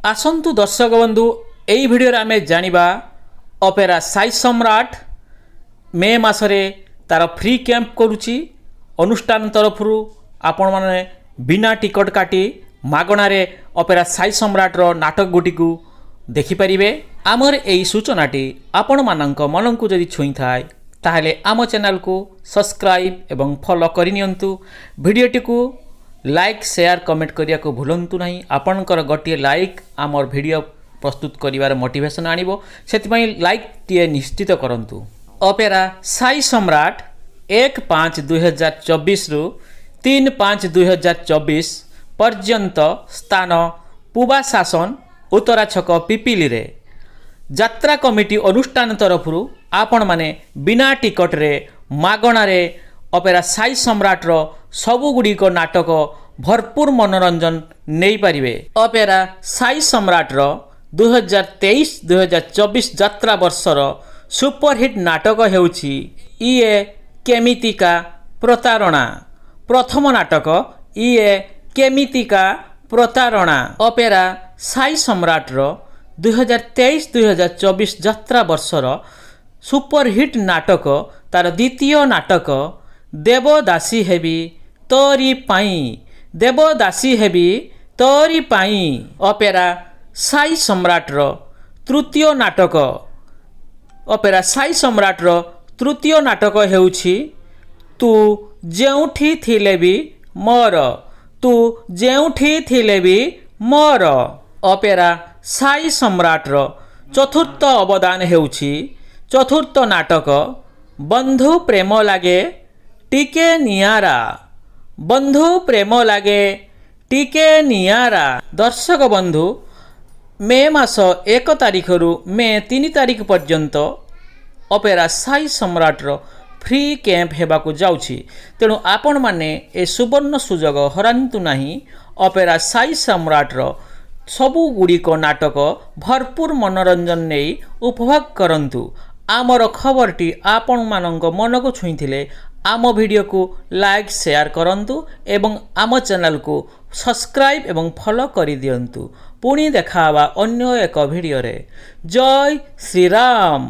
आसंतु दर्शक बंधु एई भिडियो रे आमे जानिबा ऑपेरा साई सम्राट मे मासरे तार फ्री कैंप करुची अनुष्ठान तरफरु आपण माने बिना टिकट काटी मागणा रे ऑपेरा साई सम्राट रो नाटक गुटिकु देखि परिबे। आमर एई सूचनाटी आपण मानक मनंकु जदि छुई थाए ताहले आम चैनल को सब्सक्राइब एवं फॉलो करि नियंतु। भिडियोटी को लाइक शेयर कमेंट करिया को भूलंतु नहीं। आपणकर गोटे लाइक आमर वीडियो प्रस्तुत करिवार मोटिवेशन आनिबो, सेतिपई लाइक टिए निश्चित करंतु। ऑपेरा साई सम्राट 1/5/2024 रु 3/5/2024 पर्यंत स्थान पुबा शासन उत्तरा छक पिपिली रे यात्रा कमिटी अनुष्ठान तरफरु आपण माने बिना टिकट रे मागणा रे ऑपेरा साई सम्राट रो सबु गुड़िक नाटक भरपूर मनोरंजन नहीं पारिबे। ऑपेरा साई सम्राट रो 2023-2024 यात्रा वर्षर सुपरहिट नाटक हेउछि इए केमितिका प्रतारणा। प्रथम नाटक इए केमितिका प्रतारणा। ऑपेरा साई सम्राट रो 2023-2024 यात्रा वर्षर सुपरहिट नाटक तार द्वितीय नाटक देवदासी हेबी तोरी पाई। देवदासी हेबी तोरी पाई। ऑपेरा साई सम्राट रो तृतीय नाटक। ऑपेरा साई सम्राट रो तृतीय नाटक हेउछि तू जेउठी थिले भी मोर। तू जेउठी थिले भी मोर। ऑपेरा साई सम्राट रो चतुर्थ अवदान हेउछि चतुर्थ नाटक बंधु प्रेम लागे टिके नियारा। बंधु प्रेम लागे टिके नियारा। दर्शक बंधु मे मास 1 तारिख रु मे 3 तारिख पर्यंत ऑपेरा साई सम्राट रो फ्री कैंप हेबाकु जाउछि। तेणु आपण माने ए सुवर्ण सुजोग हरांतु नाही। ऑपेरा साई सम्राट रो सबु गुड़िक नाटक भरपूर मनोरंजन नहीं उपभोग करंतु। आमर खबरटी आपण मानक मन को छुईथिले आम वीडियो को लाइक शेयर करंतु एवं आम चैनल को सब्सक्राइब एवं फॉलो करि दियंतु। पुणी देखावा अन्य एक वीडियो रे। जय श्री राम।